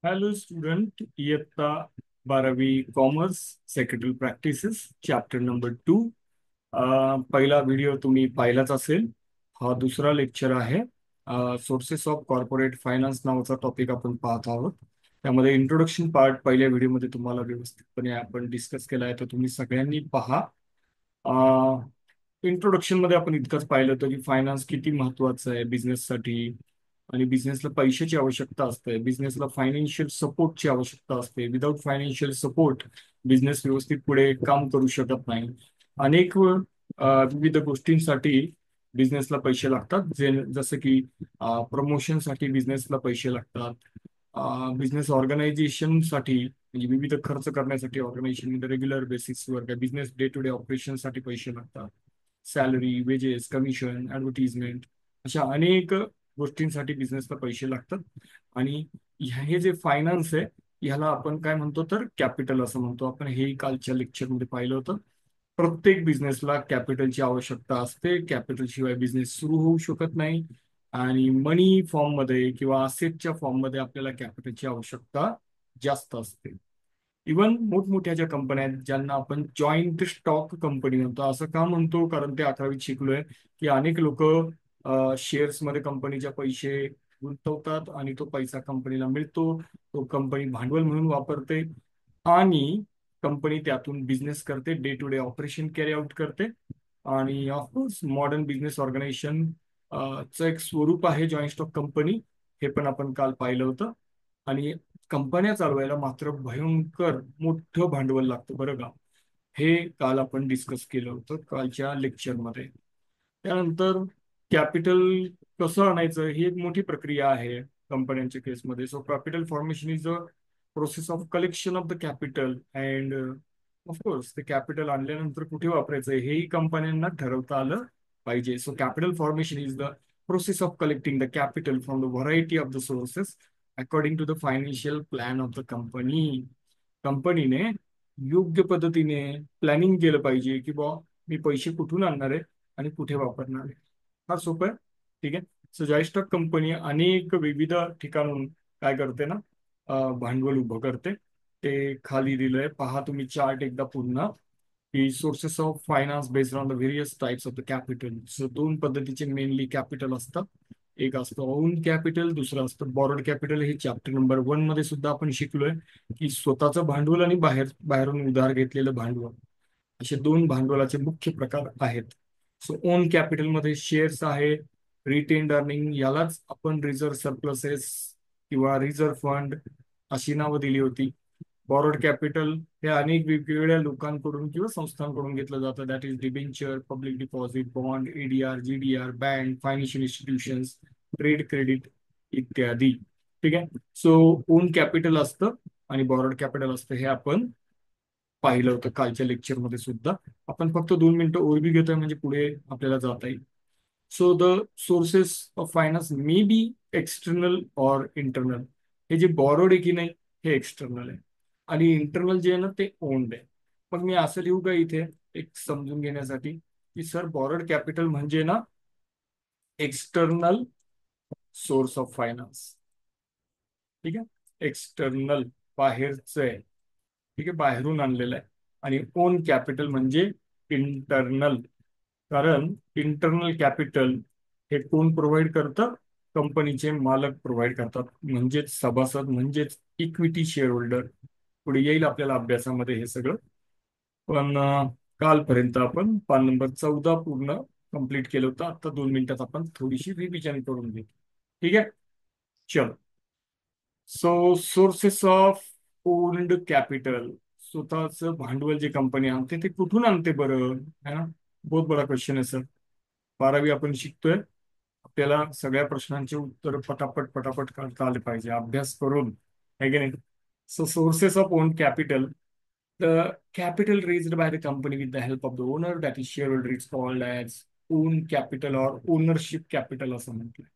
Hello student, इयत्ता 12वी commerce secretary practices chapter number 2. पहिला व्हिडिओ तुम्ही पाहिलाच असेल. हा दुसरा लेक्चर आहे. सोर्सेस ऑफ कॉर्पोरेट फायनान्स नावाचा टॉपिक आपण पाहत आहोत. त्यामध्ये इंट्रोडक्शन पार्ट पहिल्या व्हिडिओमध्ये तुम्हाला व्यवस्थितपणे आपण डिस्कस केला आहे, तर तुम्ही सगळ्यांनी पहा. इंट्रोडक्शन मध्ये आपण इतकंच पाहिलं होतं की फायनान्स किती महत्वाचं आहे बिझनेससाठी, आणि बिझनेसला पैशाची आवश्यकता असते, बिझनेसला फायनान्शियल सपोर्टची आवश्यकता असते. विदाऊट फायनान्शियल सपोर्ट बिझनेस व्यवस्थित पुढे काम करू शकत नाही. अनेक विविध गोष्टींसाठी बिझनेसला पैसे लागतात, जसं की प्रमोशनसाठी बिझनेसला पैसे लागतात. बिझनेस ऑर्गनायझेशनसाठी म्हणजे विविध खर्च करण्यासाठी ऑर्गनायझेशन रेग्युलर बेसिसवर बिझनेस डे टू डे ऑपरेशनसाठी पैसे लागतात. सॅलरी, वेजेस, कमिशन, ऍडव्हर्टिजमेंट, अशा अनेक गोष्टींसाठी बिझनेसला पैसे लागतात. आणि हे जे फायनान्स आहे, ह्याला आपण काय म्हणतो तर कॅपिटल असं म्हणतो. आपण हे कालच्या लेक्चरमध्ये पाहिलं होतं. प्रत्येक बिझनेसला कॅपिटलची आवश्यकता असते. कॅपिटल शिवाय बिझनेस सुरू होऊ शकत नाही. आणि मनी फॉर्म मध्ये किंवा असेटच्या फॉर्म मध्ये आपल्याला कॅपिटलची आवश्यकता जास्त असते. इवन मोठमोठ्या ज्या कंपन्या आहेत, ज्यांना आपण जॉईंट स्टॉक कंपनी म्हणतो. असं का म्हणतो? कारण ते 11वीत शिकलोय की अनेक लोक शेअर्स मध्ये कंपनीच्या पैसे गुंतवतात आणि तो पैसा कंपनीला मिळतो. तो कंपनी भांडवल म्हणून वापरते आणि कंपनी त्यातून बिझनेस करते, day to day operation carry out करते. आणि ऑफकोर्स मॉडर्न बिझनेस ऑर्गनायझेशन चं एक स्वरूप आहे जॉईंट स्टॉक कंपनी. हे पण आपण काल पाहिलं होतं. आणि कंपन्या चालवायला मात्र भयंकर मोठं भांडवल लागतं बरं का. हे काल आपण डिस्कस केलं होतं कालच्या लेक्चरमध्ये. त्यानंतर कॅपिटल कसं आणायचं ही एक मोठी प्रक्रिया आहे कंपन्यांच्या केसमध्ये. So capital formation is a process of collection of the capital and of course ते कॅपिटल आणल्यानंतर कुठे वापरायचं हेही कंपन्यांना ठरवता आलं पाहिजे. So capital formation is the process of collecting the capital from the variety of the sources according to the financial plan of the company. कंपनीने योग्य पद्धतीने प्लॅनिंग केलं पाहिजे की बा मी पैसे कुठून आणणार आहे आणि कुठे वापरणार आहे. फार सोपं आहे. ठीक आहे. सो जॉयस्टॉक कंपनी अनेक विविध ठिकाणून काय करते ना, भांडवल उभं करते. ते खाली दिलंय पहा तुम्ही चार्ट एकदा पुन्हा, की sources of finance based on the various types of the capital. So दोन पद्धतीचे मेनली कॅपिटल असतात. एक असतं ओन कॅपिटल, दुसरं असतं बॉरोड कॅपिटल. हे चॅप्टर नंबर 1 मध्ये सुद्धा आपण शिकलोय की स्वतःचं भांडवल आणि बाहेरून उधार घेतलेलं भांडवल, असे दोन भांडवलाचे मुख्य प्रकार आहेत. सो ओन कॅपिटल मध्ये शेअर्स आहे, रिटेन्ड अर्निंग, यालाच आपण रिझर्व्ह सरप्लसेस किंवा रिझर्व्ह फंड अशी नावं दिली होती. बॉरोड कॅपिटल हे अनेक वेगवेगळ्या लोकांकडून किंवा संस्थांकडून घेतलं जातं. That is debenture, public deposit, bond, ADR, GDR, bank, financial institutions, trade credit इत्यादी. ठीक आहे. सो ओन कॅपिटल असतं आणि बॉरोड कॅपिटल असतं, हे आपण पाहिलं होतं कालच्या लेक्चरमध्ये सुद्धा. आपण फक्त 2 मिनिटं ओरबी घेतोय म्हणजे पुढे आपल्याला जाता येईल. So the sources of finance may be external और इंटरनल. हे जे बॉरोड आहे की नाही, हे एक्सटर्नल आहे. आणि इंटरनल जे आहे ना, ते ओन्ड आहे. मग मी असं लिहू का इथे एक समजून घेण्यासाठी, की सर बॉरोड कॅपिटल म्हणजे ना एक्सटर्नल सोर्स ऑफ फायनान्स. ठीक आहे. एक्सटर्नल बाहेरचं आहे. ठीक आहे, बाहेरून आणलेलं आहे. आणि ओन कॅपिटल म्हणजे इंटरनल. कारण इंटरनल कॅपिटल हे कोण प्रोव्हाइड करतं? कंपनीचे मालक प्रोव्हाइड करतात, म्हणजेच सभासद, म्हणजेच इक्विटी शेअर होल्डर. पुढे येईल आपल्याला अभ्यासामध्ये हे सगळं. पण कालपर्यंत आपण पान नंबर 14 पूर्ण कंप्लीट केलं होतं. आता 2 मिनिटात आपण थोडीशी रिव्हिजन करून घेऊ. ठीक आहे. चलो. So sources of owned capital, स्वतःचं भांडवल जे कंपनी आणते ते कुठून आणते बरं? है ना, बहुत बडा क्वेश्चन आहे सर. 12वी आपण शिकतोय. आपल्याला सगळ्या प्रश्नांचे उत्तर पटापट पटापट काढता आले पाहिजे अभ्यास करून, है की नाही. So sources of on capital, the capital raised bye the company with the help of the owner, that is share holder, is called as on capital or ownership capital असं म्हटलं.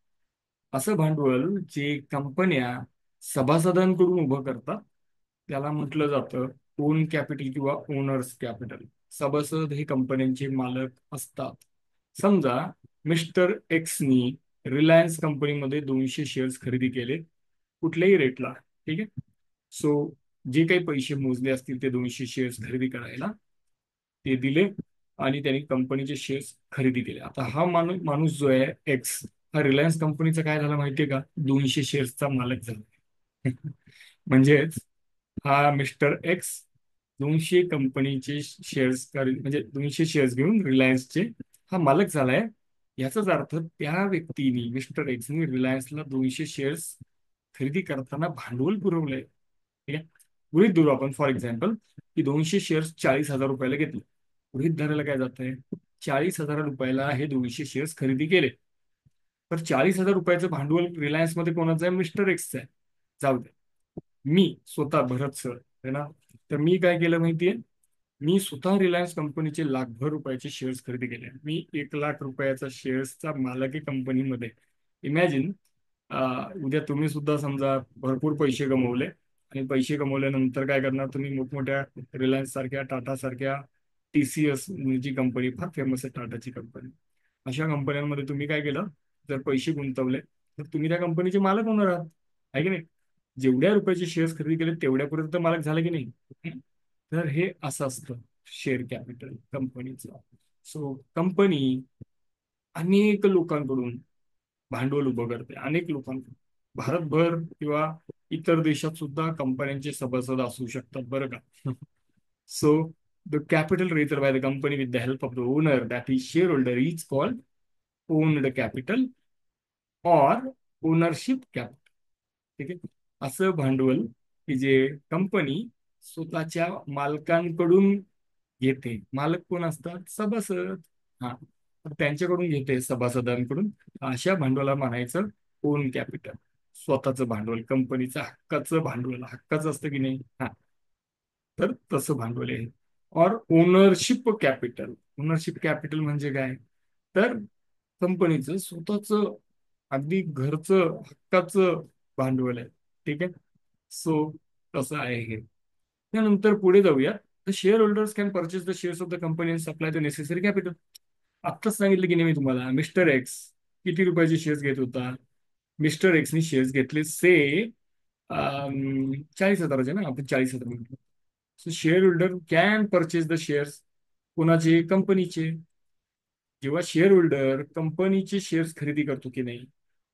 असं भांडवल जे कंपन्या सभासदांकडून उभं करतात त्याला म्हटलं जातं ओन कॅपिटल किंवा ओनर्स कॅपिटल. सभासद हे कंपन्यांचे मालक असतात. समजा मिस्टर एक्सनी रिलायन्स कंपनीमध्ये 200 शेअर्स खरेदी केले कुठल्याही रेटला. ठीक आहे. सो जे काही पैसे मोजले असतील ते 200 शेअर्स खरेदी करायला ते दिले आणि त्यांनी कंपनीचे शेअर्स खरेदी केले. आता हा माणूस जो आहे एक्स, हा रिलायन्स कंपनीचा काय झाला माहितीये का, 200 शेअर्सचा मालक झाला. म्हणजेच हा मिस्टर एक्स 200 कंपनीचे शेअर्स म्हणजे 200 शेअर्स घेऊन रिलायन्सचे हा मालक झालाय. याचाच अर्थ त्या व्यक्तीने मिस्टर एक्सने रिलायन्सला 200 शेअर्स खरेदी करताना भांडवल पुरवलंय. ठीक आहे. गृहित धरू आपण फॉर एक्झाम्पल की 200 शेअर्स 40,000 रुपयाला घेतले. गृहित धरायला काय जात आहे, 40,000 रुपयाला हे 200 शेअर्स खरेदी केले. तर 40,000 रुपयाचं भांडवल रिलायन्समध्ये कोणाचं आहे, मिस्टर एक्सचं आहे. जाऊ दे, मी स्वतः भरत सर है ना, तर मी काय केलं माहितीये, मी स्वतः रिलायन्स कंपनीचे लाखभर रुपयाचे शेअर्स खरेदी केले. मी 1 लाख रुपयाचा शेअर्सचा मालक आहे कंपनीमध्ये. इमॅजिन, उद्या तुम्ही सुद्धा समजा भरपूर पैसे कमवले आणि पैसे कमवल्यानंतर काय करणार तुम्ही, मोठमोठ्या रिलायन्स सारख्या, टाटा सारख्या, TCS जी कंपनी फार फेमस आहे, टाटाची कंपनी, अशा कंपन्यांमध्ये तुम्ही काय केलं, जर पैसे गुंतवले तर तुम्ही त्या कंपनीचे मालक होणार आहात, आहे की नाही. जेवढ्या रुपयाचे शेअर्स खरेदी केले तेवढ्यापर्यंत तर मालक झाले की नाही. तर हे असं असतं शेअर कॅपिटल कंपनीचं. सो कंपनी अनेक लोकांकडून भांडवल उभं करते, अनेक लोकांकडून, भारतभर किंवा इतर देशात सुद्धा कंपन्यांचे सभासद असू शकतात बरं का. So the capital raiser by the company with the help of the owner that is share holder is called owned capital or ownership capital. ठीक आहे. असं भांडवल की जे कंपनी स्वतःच्या मालकांकडून घेते. मालक कोण असतात, सभासद. हा, तर त्यांच्याकडून घेते, सभासदांकडून. अशा भांडवला म्हणायचं ओन कॅपिटल. स्वतःचं भांडवल, कंपनीचं हक्काचं भांडवल, हक्काचं असतं की नाही, हा, तर तसं भांडवल आहे. और ओनरशिप कॅपिटल, ओनरशिप कॅपिटल म्हणजे काय, तर कंपनीचं स्वतःचं अगदी घरचं हक्काचं भांडवल आहे. ठीक आहे. सो तसं आहे हे. त्यानंतर पुढे जाऊया. The share holders can purchase the shares of the company and supply the necessary capital. आत्ताच सांगितलं की नाही मी तुम्हाला, मिस्टर एक्स किती रुपयाचे शेअर्स घेत होता, मिस्टर एक्सनी शेअर्स घेतले से 40,000 ना, आपण 40,000 म्हटलं. So share holder can purchase the shares, कोणाचे, कंपनीचे. जेव्हा शेअर होल्डर कंपनीचे शेअर्स खरेदी करतो की नाही,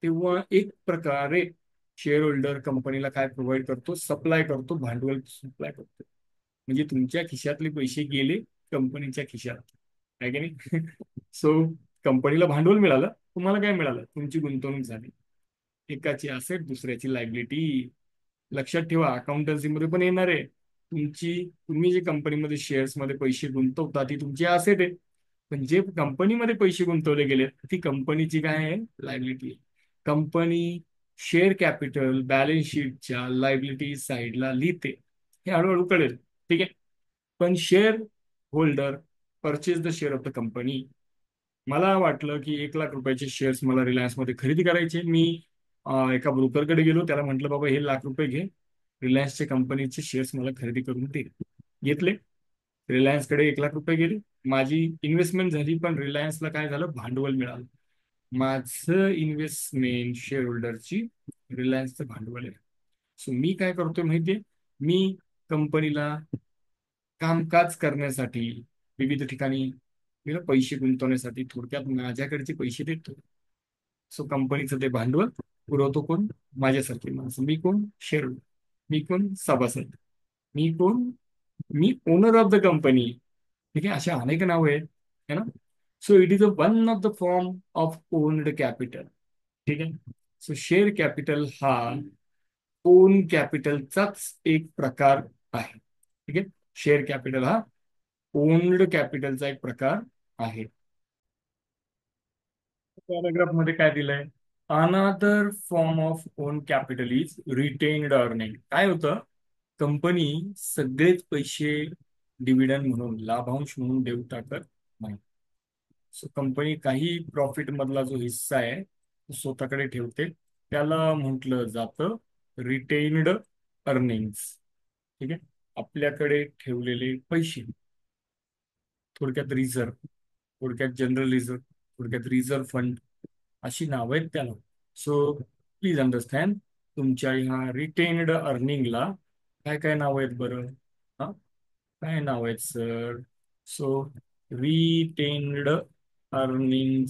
तेव्हा एक प्रकारे शेअर होल्डर कंपनीला काय प्रोव्हाइड करतो, सप्लाय करतो, भांडवल सप्लाय करतो. म्हणजे तुमच्या खिशातले पैसे गेले कंपनीच्या खिशात, आहे की नाही. सो कंपनीला भांडवल मिळालं, तुम्हाला काय मिळालं, तुमची गुंतवणूक झाली. एकाची असेट दुसऱ्याची लायबिलिटी. लक्षात ठेवा, अकाउंटन्सीमध्ये पण येणार आहे. तुम्ही जे कंपनीमध्ये शेअर्समध्ये पैसे गुंतवता ती तुमची असेट आहे, पण जे कंपनीमध्ये पैसे गुंतवले गेले ती कंपनीची काय आहे, लायबिलिटी आहे. कंपनी शेअर कॅपिटल बॅलन्स शीटच्या लायबिलिटी साईडला लिहिते, हे हळूहळू कळेल. ठीक आहे. पण share holder purchase the share of the company. मला वाटलं की 1 लाख रुपयाचे शेअर्स मला रिलायन्समध्ये खरेदी करायचे. मी एका ब्रोकरकडे गेलो, त्याला म्हटलं बाबा हे 1 लाख रुपये घे, रिलायन्सच्या कंपनीचे शेअर्स मला खरेदी करून दे. घेतले. रिलायन्सकडे 1 लाख रुपये गेले. माझी इन्व्हेस्टमेंट झाली, पण रिलायन्सला काय झालं, भांडवल मिळालं. माझं इन्व्हेस्टमेंट शेअर होल्डरची रिलायन्सचं भांडवल आहे. सो मी काय करतोय माहितीये, मी कंपनीला कामकाज करण्यासाठी विविध ठिकाणी पैसे गुंतवण्यासाठी थोडक्यात माझ्याकडचे पैसे देतो. सो कंपनीचं ते भांडवल पुरवतो कोण, माझ्यासारखे माणसं. मी कोण, शेअर होल्डर. मी कोण, सभासद. मी कोण, मी ओनर ऑफ द कंपनी. ठीक आहे. अशा अनेक नाव आहेत, है ना. So it is a one of the form of owned capital. ठीक आहे. सो शेअर कॅपिटल हा ओन कॅपिटलचाच एक प्रकार आहे. ठीक आहे. शेअर कॅपिटल हा ओन्ड कॅपिटलचा एक प्रकार आहे. पॅराग्राफ मध्ये काय दिलंय, अनादर form of on capital is retained earning. काय होतं, कंपनी सगळेच पैसे डिव्हिडंड म्हणून, लाभांश म्हणून देऊ टाकत नाही. सो कंपनी काही प्रॉफिट मधला जो हिस्सा आहे तो स्वतःकडे ठेवते, त्याला म्हटलं जातं रिटेन्ड अर्निंग्स. ठीक आहे. आपल्याकडे ठेवलेले पैसे, थोडक्यात रिझर्व, थोडक्यात जनरल रिझर्व, थोडक्यात रिझर्व फंड, अशी नावं आहेत त्याला. सो प्लीज अंडरस्टँड, तुमच्या ह्या रिटेन्ड अर्निंगला काय काय नाव आहेत बरं? हा, काय नाव आहेत सर? सो रिटेन्ड अर्निंग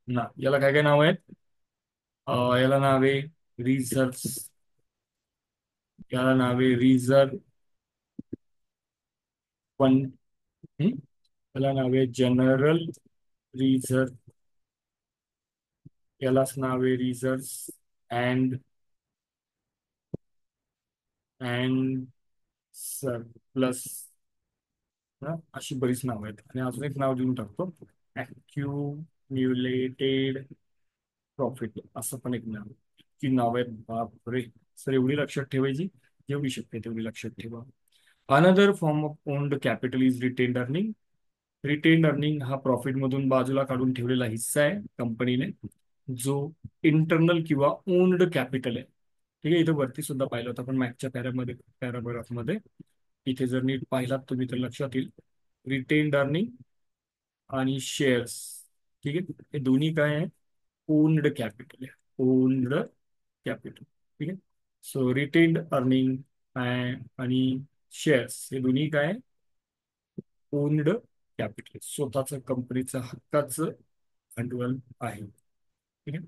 ना, याला काय काय नाव आहेत? याला नाव आहे रिझर्व्ह, याला नाव आहे रिझर्व्ह पण, याला नाव आहे जनरल रिझर्व्ह, यालाच नाव आहे रिझर्व्ह अँड अँड सरप्लस. अशी बरीच नाव आहेत आणि अजून एक नाव देऊन टाकतो, अक्युम्युलेटेड प्रॉफिट, असं पण एक नाव. की नाव आहेत बापरे. सर एवढी लक्षात ठेवायची? जेवढी शक्य तेवढी लक्षात ठेवा. Another form of owned capital is retained earning. Retained earning हा प्रॉफिट मधून बाजूला काढून ठेवलेला हिस्सा आहे कंपनीने, जो इंटरनल किंवा ओन्ड कॅपिटल आहे. ठीक आहे, इथं वरती सुद्धा पाहिलं होतं आपण मागच्या पॅराग्राफमध्ये. इथे जर नीट पाहिलात तुम्ही तर लक्षात येईल, रिटेन्ड अर्निंग आणि शेअर्स, ठीक आहे, हे दोन्ही काय आहे? ओन्ड कॅपिटल आहे, ओन्ड कॅपिटल. ठीक आहे. सो रिटेन्ड अर्निंग आणि शेअर्स हे दोन्ही काय आहे? ओन्ड कॅपिटल, स्वतःच कंपनीचं हक्काचं भांडवल आहे. ठीक आहे.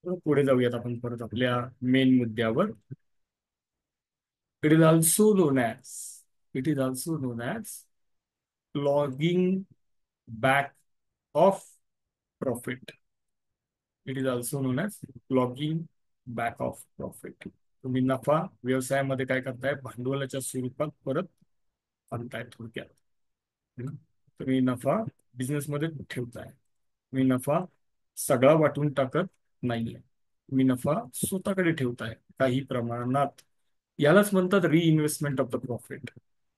तर पुढे जाऊयात आपण परत आपल्या मेन मुद्द्यावर. It is also non as, it is also non as logging back of profit. It is also non as logging back of profit. तुम्ही नफा व्यवसायामध्ये काय करताय? भांडवलाच्या स्वरूपात परत आणताय थोडक्यात. है ना? तुम्ही नफा बिझनेसमध्ये ठेवताय. तुम्ही नफा सगळा वाटून टाकत नाहीये, तुम्ही नफा स्वतःकडे ठेवताय काही प्रमाणात. यालाच म्हणतात रिइन्व्हेस्टमेंट ऑफ द प्रॉफिट.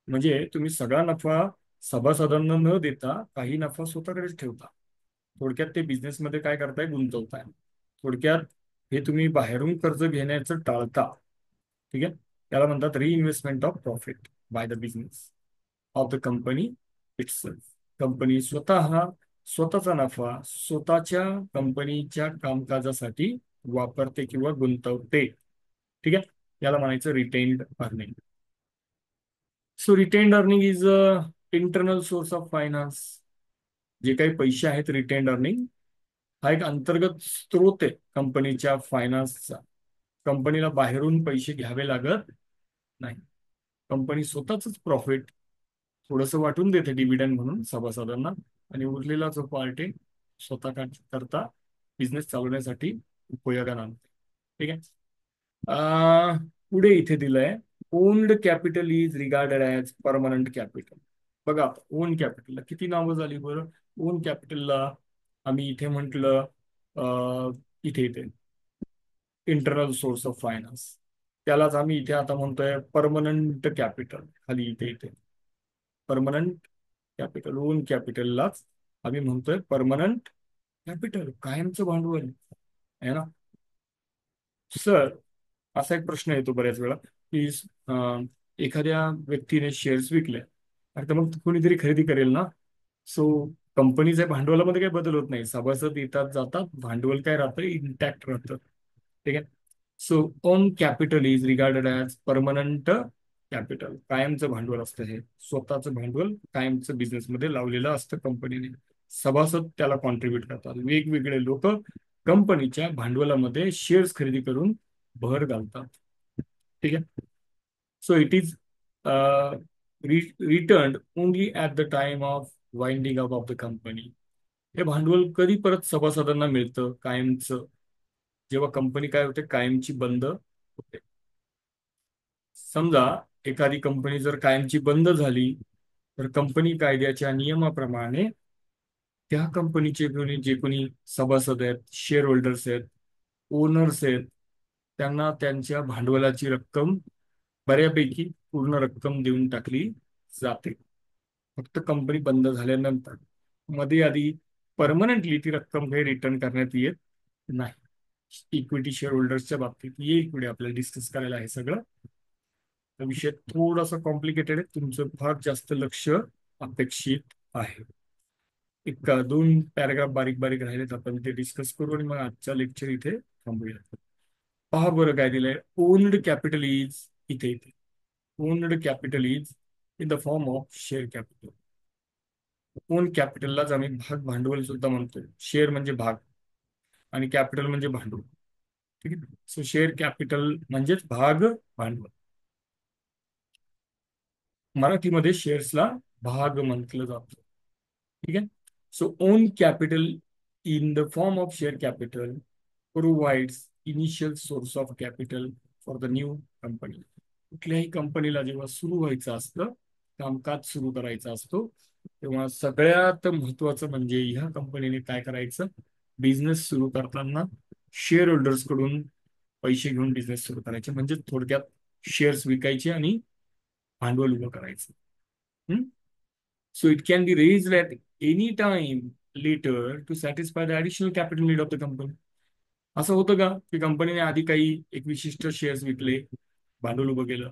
म्हणजे तुम्ही सगळा नफा सभासदांना न देता काही नफा स्वतःकडेच ठेवता. थोडक्यात ते बिझनेसमध्ये काय करताय? गुंतवताय. थोडक्यात हे तुम्ही बाहेरून कर्ज घेण्याचं टाळता. ठीक आहे. याला म्हणतात reinvestment of profit by the business of the company itself. Company स्वतःचा नफा स्वतःच्या कंपनीच्या कामकाजासाठी वापरते किंवा गुंतवते. ठीक आहे. याला म्हणायचं retained earning. So retained earning is a internal source of finance. जे काही पैसे आहेत, रिटेन्ड अर्निंग हा एक अंतर्गत स्रोत आहे कंपनीच्या फायनान्सचा. कंपनीला बाहेरून पैसे घ्यावे लागत नाही. कंपनी स्वतःच प्रॉफिट थोडंसं वाटून देते डिव्हिडंड म्हणून सभासदांना, आणि उरलेला जो पार्ट आहे स्वतः करता बिझनेस चालवण्यासाठी उपयोगात आणते. ठीक आहे. पुढे इथे दिलंय, owned capital is regarded as permanent capital. बघा, ओन कॅपिटलला किती नावं झाली बरं? ओन कॅपिटलला आम्ही इथे म्हटलं, इथे इथे इंटरनल सोर्स ऑफ फायनान्स, त्यालाच आम्ही इथे आता म्हणतोय परमनंट कॅपिटल. खाली इथे इथे परमनंट कॅपिटल, ओन कॅपिटललाच आम्ही म्हणतोय परमनंट कॅपिटल, कायमचं भांडवल आहे ना. सर असा एक प्रश्न येतो बऱ्याच वेळा की एखाद्या व्यक्तीने शेअर्स विकले, आणि तर मग कोणीतरी खरेदी करेल ना. सो कंपनीच्या भांडवलामध्ये काही बदल होत नाही, सभासद येतात जातात, भांडवल काय राहतं? इंटॅक्ट राहतं. ठीक आहे. So on capital is regarded as permanent capital. कायमचं भांडवल असतं हे, स्वतःचं भांडवल कायमचं बिझनेसमध्ये लावलेलं असतं कंपनीने. सभासद त्याला कॉन्ट्रीब्युट करतात, वेगवेगळे लोक कंपनीच्या भांडवलामध्ये शेअर्स खरेदी करून भर घालतात. ठीक आहे. So it is return only at the time of winding up of the company. हे भांडवल कधी परत सभासदांना मिळतं? कायमचं, जेव्हा कंपनी काय होते? कायमची बंद होते. समजा एखादी कंपनी जर कायमची बंद झाली, तर कंपनी कायद्याच्या नियमाप्रमाणे त्या कंपनीचे जे कोणी सभासद आहेत, शेअर होल्डर्स आहेत, ओनर्स आहेत, त्यांना त्यांच्या भांडवलाची रक्कम बऱ्यापैकी पूर्ण रक्कम देऊन टाकली जाते. फक्त कंपनी बंद झाल्यानंतर मध्ये आधी परमनंटली ती रक्कम काही रिटर्न करण्यात येत नाही. इक्विटी शेअर होल्डर्सच्या बाबतीत येईल पुढे आपल्याला डिस्कस करायला आहे सगळं. विषय थोडासा कॉम्प्लिकेटेड आहे, तुमचं फार जास्त लक्ष अपेक्षित आहे. एक दोन पॅराग्राफ बारीक बारीक राहिलेत, आपण ते डिस्कस करू आणि मग आजच्या लेक्चर इथे थांबूया. पहा बरं काय दिलंय. ओन्ड कॅपिटल इज, इथे इथे owned capital is in the form of share capital. Own कॅपिटललाच आम्ही भाग भांडवल सुद्धा म्हणतो. शेअर म्हणजे भाग आणि कॅपिटल म्हणजे भांडवल. ठीक आहे. सो शेअर कॅपिटल म्हणजेच भाग भांडवल. मराठीमध्ये शेअर्सला भाग म्हटलं जातं. ठीक आहे. So on capital in the form of share capital provides initial source of capital for the new company. कुठल्याही कंपनीला जेव्हा सुरू व्हायचं असतं, कामकाज सुरू करायचं असतो, तेव्हा सगळ्यात महत्वाचं म्हणजे ह्या कंपनीने काय करायचं, बिझनेस सुरू करताना शेअर होल्डर्स कडून पैसे घेऊन बिझनेस सुरू करायचे. म्हणजे थोडक्यात शेअर्स विकायचे आणि भांडवल उभं करायचं. So it can be raised at any time later to satisfy the additional capital need of the company. असं होतं का की कंपनीने आधी काही एक विशिष्ट शेअर्स विकले, भांडवल उभं केलं,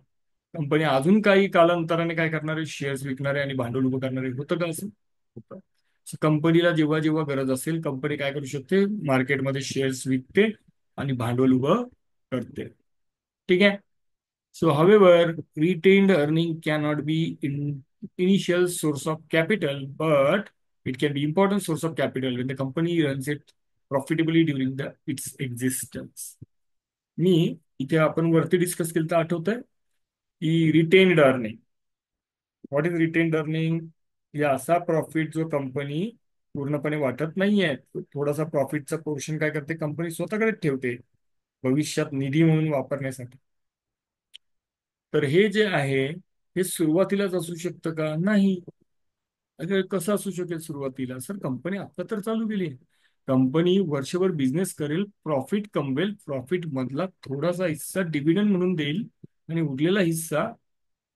कंपनी अजून काही कालांतराने काय करणारे, शेअर्स विकणारे आणि भांडवल उभं करणारे, होतं का असं? होतं. कंपनीला जेव्हा जेव्हा गरज असेल, कंपनी काय करू शकते, मार्केटमध्ये शेअर्स विकते आणि भांडवल उभं करते. ठीक आहे. So, however, retained earning cannot be in initial source of capital, but it can be important source of capital when the company runs it profitably during its existence. मी इथे आपण वरती डिस्कस केलं तर आठवतंय की retained earning. What is retained earning? हे असा profit जो कंपनी पूर्णपणे वाटत नाहीये, थोडासा प्रॉफिटचा पोर्शन काय करते, कंपनी स्वतःकडे ठेवते भविष्यात निधी म्हणून वापरण्यासाठी. तर हे जे आहे, हे सुरुवातीलाच असू शकतं का? नाही. अगं कसं असू शकेल सुरुवातीला? सर, कंपनी आता तर चालू केली. कंपनी वर्षभर बिझनेस करेल, प्रॉफिट कमवेल, प्रॉफिट मधला थोडासा हिस्सा डिव्हिडंड म्हणून देईल आणि उरलेला हिस्सा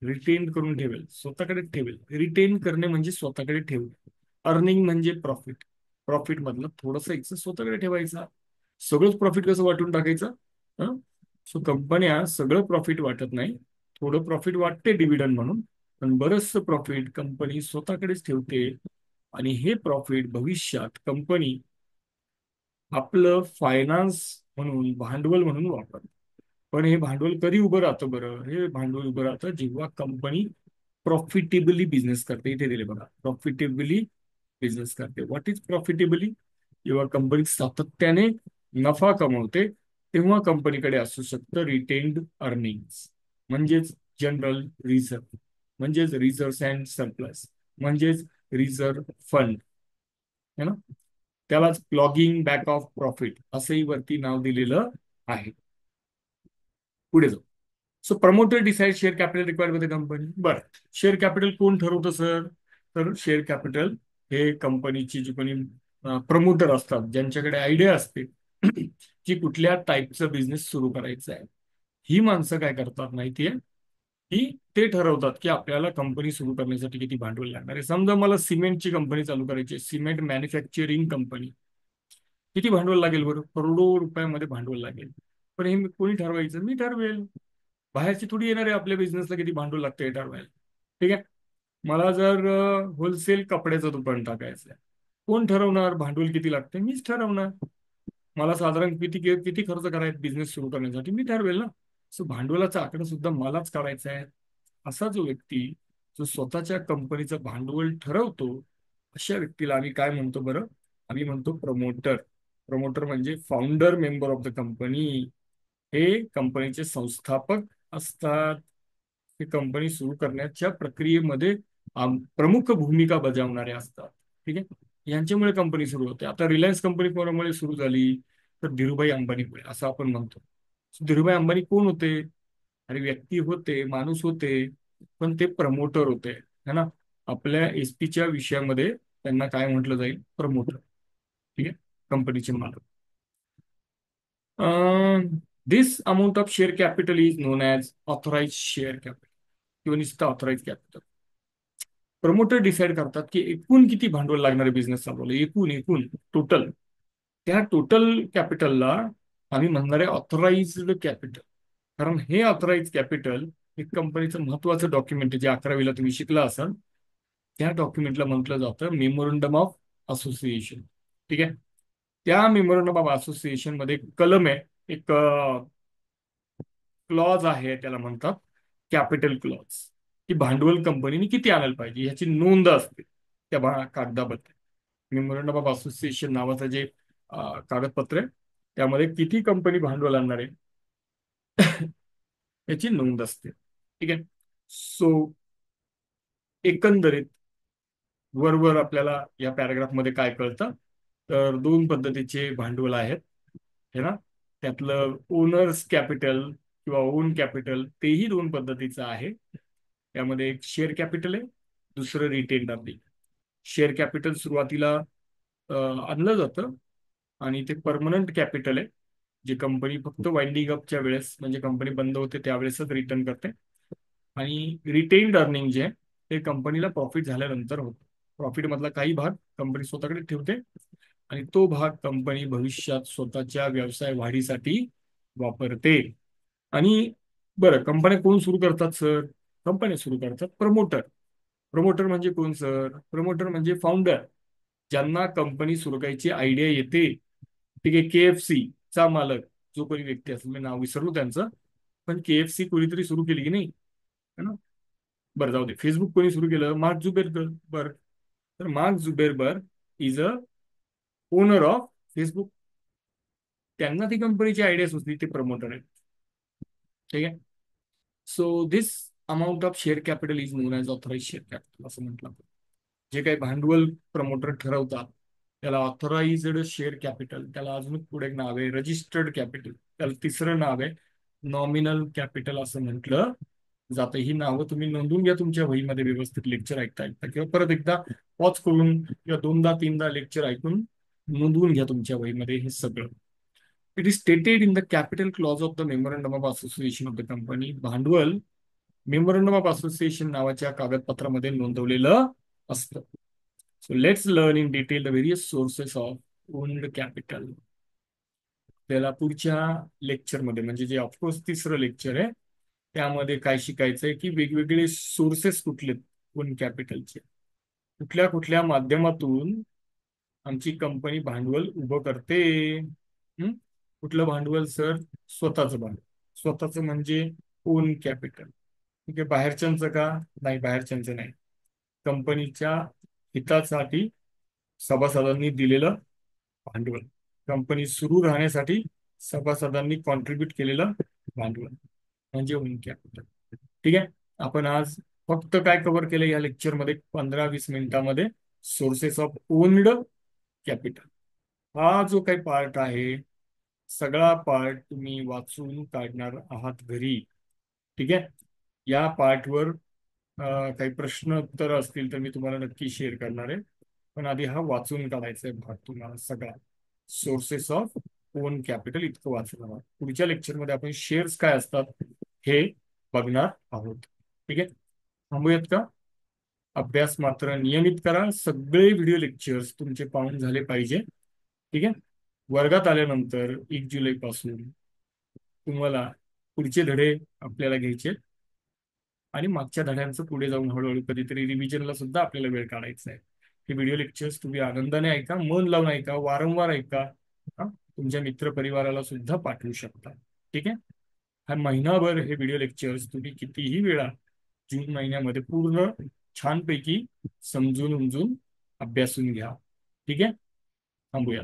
रिटेन करून ठेवेल, स्वतःकडे ठेवेल. रिटेन करणे म्हणजे स्वतःकडे ठेवणे. अर्निंग म्हणजे प्रॉफिट. प्रॉफिट मधला थोडासा हिस्सा स्वतःकडे ठेवायचा. सगळंच प्रॉफिट कसं वाटून टाकायचं? सो कंपन्या सगळं प्रॉफिट वाटत नाही, थोडं प्रॉफिट वाटते डिव्हिडंड म्हणून, पण बरंचसं प्रॉफिट कंपनी स्वतःकडेच ठेवते. आणि हे प्रॉफिट भविष्यात कंपनी आपलं फायनान्स म्हणून, भांडवल म्हणून वापरते. पण हे भांडवल कधी उभं राहतं बरं? हे भांडवल उभं राहतं जेव्हा कंपनी प्रॉफिटेबली बिझनेस करते. इथे दिले बघा, प्रॉफिटेबली बिझनेस करते. What is profitably? जेव्हा कंपनी सातत्याने नफा कमवते, तेव्हा कंपनीकडे असू शकतं रिटेन्ड अर्निंग्स, म्हणजेच जनरल रिझर्व, म्हणजेच रिझर्व्ह अँड सरप्लस, म्हणजेच रिझर्व्ह फंड, है ना. त्यालाच क्लॉगिंग बॅक ऑफ प्रॉफिट असंही वरती नाव दिलेलं आहे. पुढे जाऊ. So promoter decide share capital required by the company. बरं, शेअर कॅपिटल कोण ठरवतं सर? तर शेअर कॅपिटल हे कंपनीची जी कोणी प्रमोटर असतात, ज्यांच्याकडे आयडिया असते की कुठल्या टाईपचं बिझनेस सुरू करायचं आहे, ही माणसं काय करतात माहितीये, की ते ठरवतात की आपल्याला कंपनी सुरू करण्यासाठी किती भांडवल लागणार आहे. समजा मला सिमेंटची कंपनी चालू करायची आहे, सिमेंट मॅन्युफॅक्चरिंग कंपनी. किती भांडवल लागेल बरं? करोडो रुपयामध्ये भांडवल लागेल. पण हे कोणी ठरवायचं? मी ठरवेल. बाहेरची थोडी येणार आहे आपल्या बिझनेसला किती भांडवल लागतं हे ठरवायला. ठीक आहे. मला जर होलसेल कपड्याचं दुकान टाकायचं आहे, कोण ठरवणार भांडवल किती लागते? मीच ठरवणार. मला साधारण किती किती खर्च करायचा बिझनेस सुरू करण्यासाठी, मी ठरवेल ना. सो भांडवलाचा आकडा सुद्धा मलाच करायचा आहे. असा जो व्यक्ती जो स्वतःच्या कंपनीचं भांडवल ठरवतो, अशा व्यक्तीला आम्ही काय म्हणतो बरं? आम्ही म्हणतो प्रमोटर. प्रमोटर म्हणजे founder member of the company. हे कंपनीचे संस्थापक असतात. हे कंपनी सुरू करण्याच्या प्रक्रियेमध्ये प्रमुख भूमिका बजावणारे असतात. ठीक आहे. यांच्यामुळे कंपनी सुरू होते. आता रिलायन्स कंपनी कोणामुळे सुरू झाली? तर धीरूभाई अंबानीमुळे, असं आपण म्हणतो. धीरूभाई अंबानी कोण होते? अरे, व्यक्ती होते, माणूस होते, पण ते प्रमोटर होते, है ना. आपल्या एसपीच्या विषयामध्ये त्यांना काय म्हटलं जाईल? प्रमोटर. ठीक आहे. कंपनीचे मालक. This amount of share capital is known as authorise share capital किंवा नुसतं ऑथराइज कॅपिटल. प्रमोटर डिसाईड करतात की एकूण किती भांडवल लागणारे बिझनेस चालवलं, एकूण एकूण टोटल. त्या टोटल कॅपिटलला आम्ही म्हणणार आहे ऑथराइज्ड कॅपिटल. कारण हे ऑथराइज कॅपिटल एक कंपनीचं महत्वाचं डॉक्युमेंट आहे, जे 11वीला तुम्ही शिकला असाल. त्या डॉक्युमेंटला म्हटलं जातं मेमोरंडम ऑफ असोसिएशन. ठीक आहे. त्या मेमोरंडम ऑफ असोसिएशन मध्ये एक कलम आहे, एक क्लॉज आहे त्याला म्हणतात कॅपिटल क्लॉज, की भांडवल कंपनीने किती आणायला पाहिजे ह्याची नोंद असते त्या कागदाबद्दल. मेमोरंडम ऑफ असोसिएशन नावाचं जे कागदपत्र आहे त्यामध्ये किती कंपनी भांडवल आणणार आहे याची नोंद असते. ठीक आहे. सो एकंदरीत वरवर आपल्याला या पॅराग्राफ मध्ये काय कळतं, तर दोन पद्धतीचे भांडवल आहेत हे ना. त्यातलं ओनर्स कॅपिटल किंवा ओन कॅपिटल तेही दोन पद्धतीचं आहे. त्यामध्ये एक शेअर कॅपिटल आहे, दुसरं रिटेन्ड अर्निंग. शेअर कॅपिटल सुरुवातीला आणलं जातं आणि ते परमनंट कॅपिटल आहे, जे कंपनी फक्त वाइंडिंग अपच्या वेळेस म्हणजे कंपनी बंद होते त्यावेळेसच रिटर्न करते. आणि रिटेन्ड अर्निंग जे आहे ते कंपनीला प्रॉफिट झाल्यानंतर होतं. प्रॉफिट मधला काही भाग कंपनी स्वतःकडे ठेवते आणि तो भाग कंपनी भविष्यात स्वतःच्या व्यवसाय वाढीसाठी वापरते. आणि बरं, कंपन्या कोण सुरू करतात सर? कंपन्या सुरू करतात प्रमोटर. प्रमोटर म्हणजे कोण सर? प्रमोटर म्हणजे फाउंडर, ज्यांना कंपनी सुरू करायची आयडिया येते. ठीक आहे. KFC चा मालक जो कोणी व्यक्ती असेल, मी नाव विसरलो त्यांचं, पण KFC कोणीतरी सुरू केली की नाही, है ना. बरं जाऊ दे. फेसबुक कोणी सुरू केलं? Mark Zuckerberg. तर Mark Zuckerberg is a owner of Facebook. त्यांना ती कंपनीची आयडिया सुचली, ते प्रमोटर आहेत. ठीक आहे. So this amount of share capital is known as authorise share capital असं म्हटलं. जे काही भांडवल प्रमोटर ठरवतात त्याला ऑथराइज्ड शेअर कॅपिटल, त्याला अजून पुढे एक नाव आहे रजिस्टर्ड कॅपिटल, त्याला तिसरं नाव आहे नॉमिनल कॅपिटल असं म्हटलं जातं. ही नावं तुम्ही नोंदून घ्या तुमच्या वहीमध्ये व्यवस्थित, लेक्चर ऐकता ऐकता किंवा परत एकदा पॉज करून किंवा दोनदा तीनदा लेक्चर ऐकून नोंदवून घ्या तुमच्या वहीमध्ये हे सगळं. It is stated in the capital clause of the memorandum of association of the company. भांडवल मेमोरंडम ऑफ असोसिएशन नावाच्या कागदपत्रामध्ये नोंदवलेलं असतं. So let's learn in detail the various sources of owned capital. त्याला पुढच्या लेक्चरमध्ये, म्हणजे जे ऑफकोर्स तिसरं लेक्चर आहे, त्यामध्ये काय शिकायचंय की वेगवेगळे सोर्सेस कुठले ओन कॅपिटलचे, कुठल्या कुठल्या माध्यमातून आमची कंपनी भांडवल उभं करते. हं? कुठलं भांडवल सर? स्वतःचं भांडवल. स्वतःचं म्हणजे ओन कॅपिटल. ठीक आहे. बाहेरच्यांचं का नाही? बाहेरच्यांचं नाही. कंपनीच्या हितासाठी सभासदांनी दिलेलं भांडवल, कंपनी सुरू राहण्यासाठी सभासदांनी कॉन्ट्रीब्युट केलेलं भांडवल म्हणजे ओन कॅपिटल. ठीक आहे. आपण आज फक्त काय कव्हर केलं या लेक्चरमध्ये 15-20 मिनिटांमध्ये? Sources of owned capital. हा जो काही पार्ट आहे, सगळा पार्ट तुम्ही वाचून काढणार आहात घरी. ठीक आहे. या पार्टवर काही प्रश्न उत्तर असतील तर मी तुम्हाला नक्की शेअर करणार आहे, पण आधी हा वाचून काढायचा आहे भाग तुम्हाला सगळा. सोर्सेस ऑफ ओन कॅपिटल इतकं वाचलं हवं. पुढच्या लेक्चरमध्ये आपण शेअर्स काय असतात हे बघणार आहोत. ठीक आहे. थांबूयात का? अभ्यास मात्र नियमित करा. सगळे व्हिडिओ लेक्चर्स तुमचे पाहून झाले पाहिजे. ठीक आहे. वर्गात आल्यानंतर 1 जुलै पासून तुम्हाला पुढचे धडे आपल्याला घ्यायचे आणि मागच्या धड्यांचं पुढे जाऊन हळूहळू कधीतरी रिव्हिजनला सुद्धा आपल्याला वेळ काढायचा आहे. हे व्हिडिओ लेक्चर्स तुम्ही आनंदाने ऐका, मन लावून ऐका, वारंवार ऐका. हा? तुमच्या मित्र परिवाराला सुद्धा पाठवू शकता. ठीक आहे. हा महिनाभर हे व्हिडिओ लेक्चर्स तुम्ही कितीही वेळा जून महिन्यामध्ये पूर्ण छानपैकी समजून उमजून अभ्यासून घ्या. ठीक आहे. थांबूया.